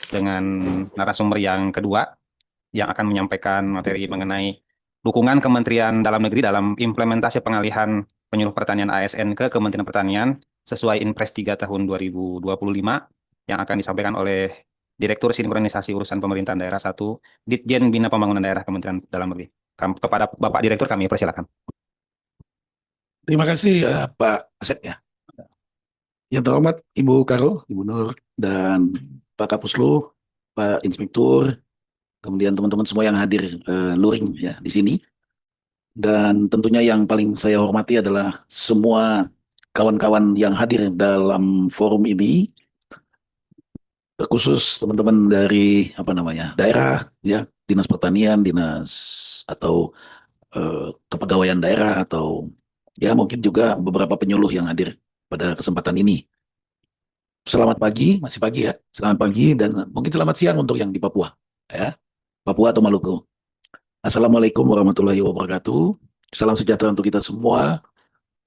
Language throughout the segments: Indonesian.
dengan narasumber yang kedua yang akan menyampaikan materi mengenai dukungan Kementerian Dalam Negeri dalam implementasi pengalihan penyuluh pertanian ASN ke Kementerian Pertanian sesuai Inpres 3 tahun 2025 yang akan disampaikan oleh Direktur Sinkronisasi Urusan Pemerintahan Daerah 1, Ditjen Bina Pembangunan Daerah Kementerian Dalam Negeri. Kepada Bapak Direktur kami persilakan. Terima kasih Pak Asep ya. Yang terhormat Ibu Karo, Ibu Nur, dan Pak Kapuslu, Pak Inspektur, kemudian teman-teman semua yang hadir luring ya di sini. Dan tentunya yang paling saya hormati adalah semua kawan-kawan yang hadir dalam forum ini, terkhusus teman-teman dari apa namanya daerah ya, dinas pertanian, dinas atau kepegawaian daerah atau ya mungkin juga beberapa penyuluh yang hadir pada kesempatan ini. Selamat pagi, masih pagi ya. Selamat pagi dan mungkin selamat siang untuk yang di Papua, ya. Papua atau Maluku. Assalamualaikum warahmatullahi wabarakatuh. Salam sejahtera untuk kita semua.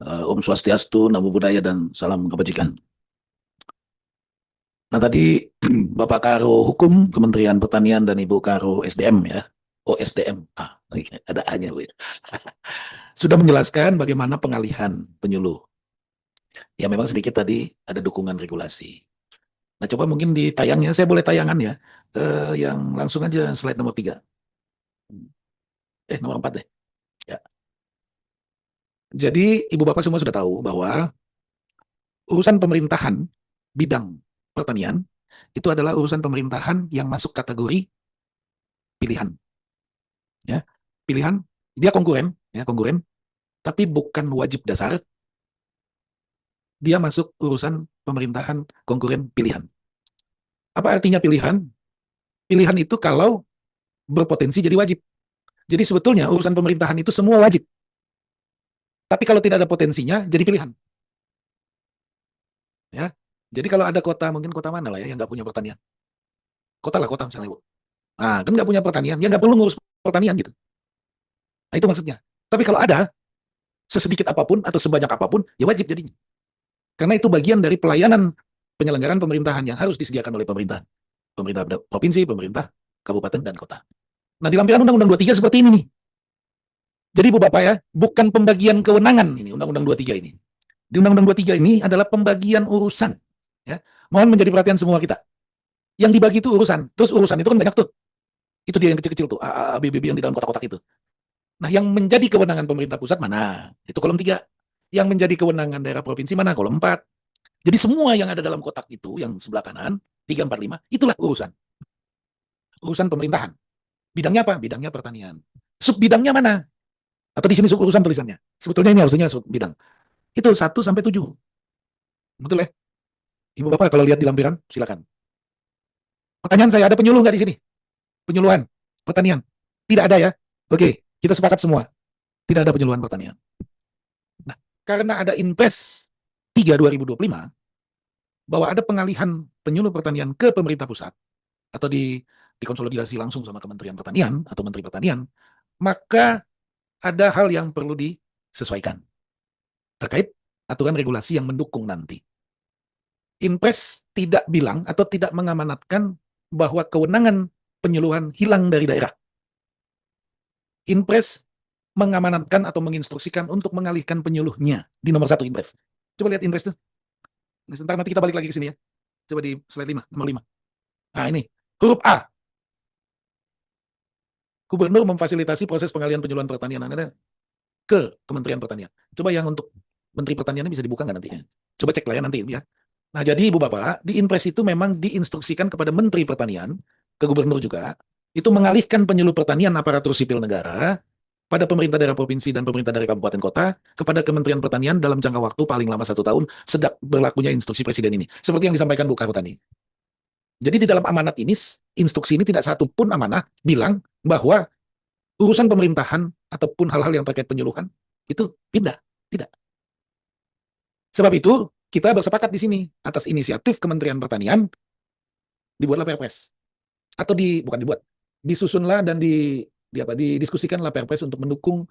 Om Swastiastu, Namo Buddhaya dan salam kebajikan. Nah tadi Bapak Karo Hukum Kementerian Pertanian dan Ibu Karo SDM ya. Oh SDM, ada A-nya. Sudah menjelaskan bagaimana pengalihan penyuluh. Ya memang sedikit tadi ada dukungan regulasi. Nah, coba mungkin ditayangnya, saya boleh tayangan ya, yang langsung aja slide nomor 3. Nomor 4 deh. Ya. Jadi, Ibu Bapak semua sudah tahu bahwa urusan pemerintahan bidang pertanian itu adalah urusan pemerintahan yang masuk kategori pilihan. Ya, pilihan, dia konkuren, ya konkuren, tapi bukan wajib dasar. Dia masuk urusan pemerintahan konkuren pilihan. Apa artinya pilihan? Pilihan itu kalau berpotensi jadi wajib. Jadi sebetulnya urusan pemerintahan itu semua wajib. Tapi kalau tidak ada potensinya, jadi pilihan. Ya, jadi kalau ada kota, mungkin kota mana lah ya yang nggak punya pertanian. Kota lah kota misalnya, Bu. Nah, kan nggak punya pertanian, ya nggak perlu ngurus pertanian gitu. Nah, itu maksudnya. Tapi kalau ada, sesedikit apapun atau sebanyak apapun, ya wajib jadinya. Karena itu bagian dari pelayanan penyelenggaraan pemerintahan yang harus disediakan oleh pemerintah. Pemerintah provinsi, pemerintah kabupaten, dan kota. Nah, di lampiran Undang-Undang 23 seperti ini nih. Jadi, Bu Bapak ya, bukan pembagian kewenangan ini, Undang-Undang 23 ini. Di Undang-Undang 23 ini adalah pembagian urusan. Ya. Mohon menjadi perhatian semua kita. Yang dibagi itu urusan. Terus urusan itu kan banyak tuh. Itu dia yang kecil-kecil tuh, A, B, B, B yang di dalam kotak-kotak itu. Nah, yang menjadi kewenangan pemerintah pusat mana? Itu kolom 3. Yang menjadi kewenangan daerah provinsi mana? Kolom 4. Jadi semua yang ada dalam kotak itu, yang sebelah kanan, 3, 4, 5, itulah urusan. Urusan pemerintahan. Bidangnya apa? Bidangnya pertanian. Subbidangnya mana? Atau di sini sub urusan tulisannya. Sebetulnya ini harusnya sub bidang. Itu 1 sampai 7. Betul ya? Ibu Bapak kalau lihat di lampiran, silakan. Pertanyaan saya, ada penyuluh nggak di sini? Penyuluhan, pertanian. Tidak ada ya? Oke, kita sepakat semua. Tidak ada penyuluhan pertanian. Nah, karena ada Inpres 3 2025, bahwa ada pengalihan penyuluh pertanian ke pemerintah pusat, atau dikonsolidasi langsung sama Kementerian Pertanian, atau Menteri Pertanian, maka ada hal yang perlu disesuaikan terkait aturan regulasi yang mendukung nanti. Inpres tidak bilang atau tidak mengamanatkan bahwa kewenangan penyuluhan hilang dari daerah. Inpres mengamanatkan atau menginstruksikan untuk mengalihkan penyuluhnya di nomor 1 Inpres. Coba lihat Inpres itu. Sebentar nanti kita balik lagi ke sini ya. Coba di slide 5, nomor 5. Nah ini, huruf A. Gubernur memfasilitasi proses pengalihan penyuluhan pertanian ke Kementerian Pertanian. Coba yang untuk Menteri Pertanian bisa dibuka nggak nantinya? Coba cek lah ya nanti ya. Nah jadi Ibu Bapak, di Inpres itu memang diinstruksikan kepada Menteri Pertanian, ke Gubernur juga, itu mengalihkan penyuluh pertanian aparatur sipil negara pada pemerintah daerah provinsi dan pemerintah daerah kabupaten kota kepada Kementerian Pertanian dalam jangka waktu paling lama 1 tahun sejak berlakunya instruksi Presiden ini. Seperti yang disampaikan Bu Karo tadi. Jadi di dalam amanat ini, instruksi ini tidak satu pun amanah bilang bahwa urusan pemerintahan ataupun hal-hal yang terkait penyuluhan itu pindah. Tidak. Sebab itu, kita bersepakat di sini atas inisiatif Kementerian Pertanian dibuatlah Perpres. Atau bukan dibuat, disusunlah dan didiskusikanlah Perpres untuk mendukung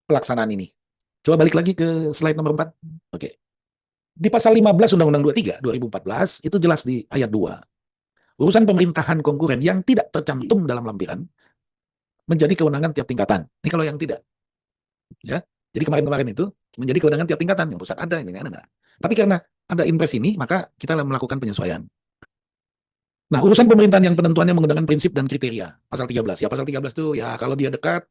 pelaksanaan ini. Coba balik lagi ke slide nomor 4. Oke. Di pasal 15 Undang-Undang 23 2014 itu jelas di ayat 2 urusan pemerintahan konkuren yang tidak tercantum dalam lampiran menjadi kewenangan tiap tingkatan. Ini kalau yang tidak, ya. Jadi kemarin-kemarin itu menjadi kewenangan tiap tingkatan, yang pusat ada, ini ada. Tapi karena ada impres ini, maka kita melakukan penyesuaian. Nah, urusan pemerintahan yang penentuannya menggunakan prinsip dan kriteria, pasal 13. Ya, pasal 13 itu ya kalau dia dekat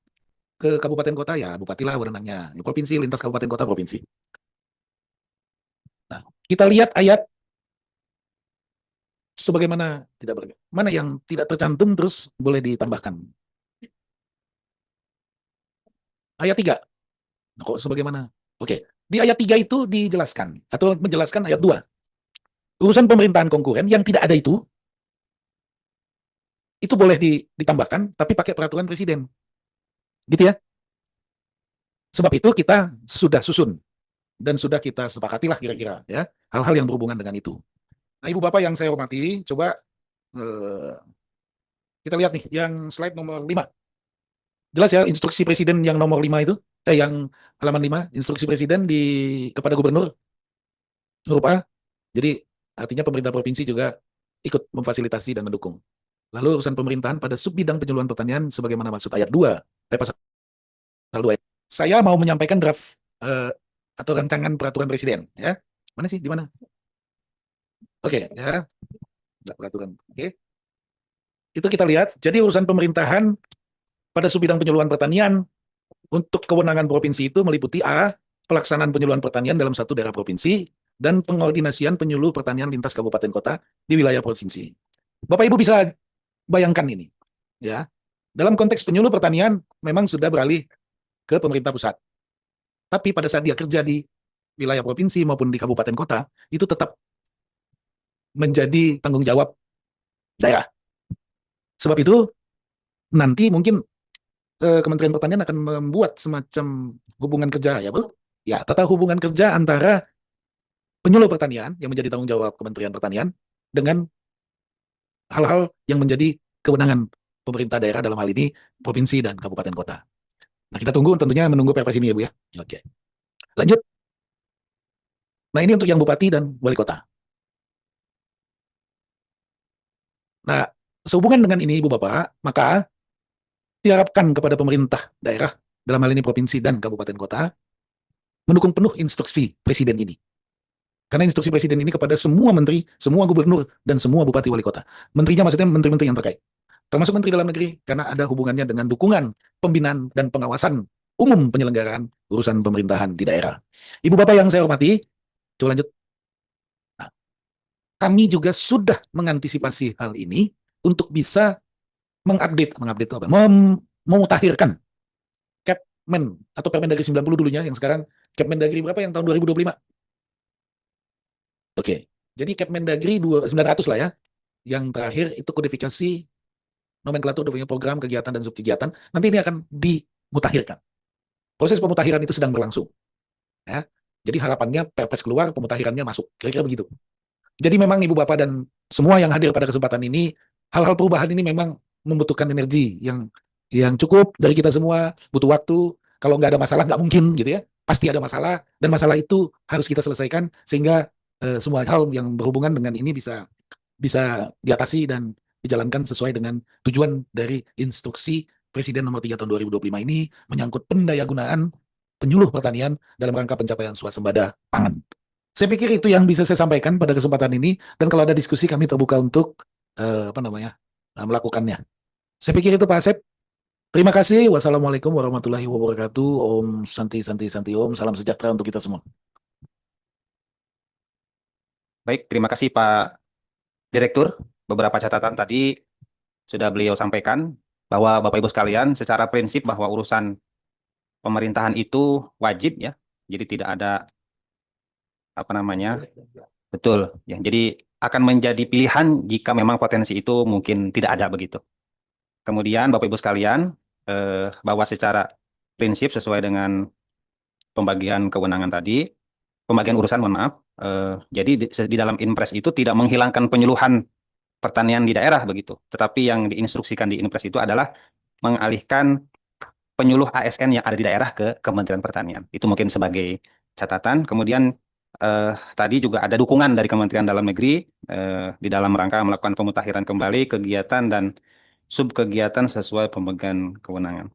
ke kabupaten kota, ya bupatilah wewenangnya. Provinsi, lintas kabupaten kota, provinsi. Nah, kita lihat ayat sebagaimana mana yang tidak tercantum terus boleh ditambahkan. Ayat 3. Nah, kok sebagaimana? Oke. Di ayat 3 itu dijelaskan atau menjelaskan ayat 2. Urusan pemerintahan konkuren yang tidak ada itu boleh ditambahkan tapi pakai peraturan presiden. Gitu ya. Sebab itu kita sudah susun dan sudah kita sepakatilah kira-kira ya hal-hal yang berhubungan dengan itu. Nah, Ibu Bapak yang saya hormati, coba kita lihat nih yang slide nomor 5. Jelas ya instruksi presiden yang nomor 5 itu, yang halaman 5, instruksi presiden kepada gubernur huruf A. Jadi artinya pemerintah provinsi juga ikut memfasilitasi dan mendukung. Lalu urusan pemerintahan pada subbidang penyuluhan pertanian sebagaimana maksud ayat 2, pasal 2. Saya mau menyampaikan draft atau rancangan peraturan presiden ya. Mana sih? Di mana? Oke, ya. Enggak peraturan. Oke. Itu kita lihat. Jadi urusan pemerintahan pada subbidang penyuluhan pertanian untuk kewenangan provinsi itu meliputi A, pelaksanaan penyuluhan pertanian dalam satu daerah provinsi dan pengordinasian penyuluh pertanian lintas kabupaten kota di wilayah provinsi. Bapak Ibu bisa bayangkan ini, ya. Dalam konteks penyuluh pertanian memang sudah beralih ke pemerintah pusat. Tapi pada saat dia kerja di wilayah provinsi maupun di kabupaten kota, itu tetap menjadi tanggung jawab daerah. Sebab itu nanti mungkin Kementerian Pertanian akan membuat semacam hubungan kerja, ya Bu? Ya, tata hubungan kerja antara penyuluh pertanian yang menjadi tanggung jawab Kementerian Pertanian dengan hal-hal yang menjadi kewenangan pemerintah daerah dalam hal ini provinsi dan kabupaten kota. Nah, kita tunggu tentunya menunggu Perpres ini ya Bu ya. Oke. Lanjut. Nah, ini untuk yang bupati dan wali kota. Nah, sehubungan dengan ini Ibu Bapak, maka diharapkan kepada pemerintah daerah, dalam hal ini provinsi dan kabupaten kota, mendukung penuh instruksi presiden ini. Karena instruksi presiden ini kepada semua menteri, semua gubernur, dan semua bupati wali kota. Menterinya maksudnya menteri-menteri yang terkait. Termasuk menteri dalam negeri, karena ada hubungannya dengan dukungan, pembinaan, dan pengawasan umum penyelenggaraan urusan pemerintahan di daerah. Ibu Bapak yang saya hormati, coba lanjut. Nah, kami juga sudah mengantisipasi hal ini untuk bisa mengupdate itu apa? Memutakhirkan Kepmen atau Permendagri 90 dulunya, yang sekarang Kepmendagri berapa yang tahun 2025? Oke, jadi Kepmendagri 900 lah ya. Yang terakhir itu kodifikasi nomenklatur program, kegiatan, dan subkegiatan. Nanti ini akan dimutakhirkan. Proses pemutakhiran itu sedang berlangsung. Ya. Jadi harapannya Perpres keluar, pemutakhirannya masuk. Kira-kira begitu. Jadi memang Ibu Bapak dan semua yang hadir pada kesempatan ini, hal-hal perubahan ini memang membutuhkan energi yang cukup dari kita semua, butuh waktu. Kalau nggak ada masalah nggak mungkin gitu ya. Pasti ada masalah dan masalah itu harus kita selesaikan sehingga semua hal yang berhubungan dengan ini bisa diatasi dan dijalankan sesuai dengan tujuan dari instruksi Presiden nomor 3 tahun 2025 ini menyangkut pendayagunaan penyuluh pertanian dalam rangka pencapaian swasembada pangan. Saya pikir itu yang bisa saya sampaikan pada kesempatan ini, dan kalau ada diskusi kami terbuka untuk melakukannya. Saya pikir itu Pak Asep. Terima kasih. Wassalamualaikum warahmatullahi wabarakatuh. Om Santi Santi Santi Om. Salam sejahtera untuk kita semua. Baik, terima kasih Pak Direktur. Beberapa catatan tadi sudah beliau sampaikan bahwa Bapak Ibu sekalian secara prinsip bahwa urusan pemerintahan itu wajib ya. Jadi tidak ada apa namanya? Betul ya. Jadi akan menjadi pilihan jika memang potensi itu mungkin tidak ada begitu. Kemudian Bapak Ibu sekalian bahwa secara prinsip sesuai dengan pembagian kewenangan tadi, pembagian urusan mohon maaf. Jadi di dalam Inpres itu tidak menghilangkan penyuluhan pertanian di daerah begitu. Tetapi yang diinstruksikan di Inpres itu adalah mengalihkan penyuluh ASN yang ada di daerah ke Kementerian Pertanian. Itu mungkin sebagai catatan. Kemudian tadi juga ada dukungan dari Kementerian Dalam Negeri di dalam rangka melakukan pemutakhiran kembali kegiatan dan subkegiatan sesuai pemegang kewenangan.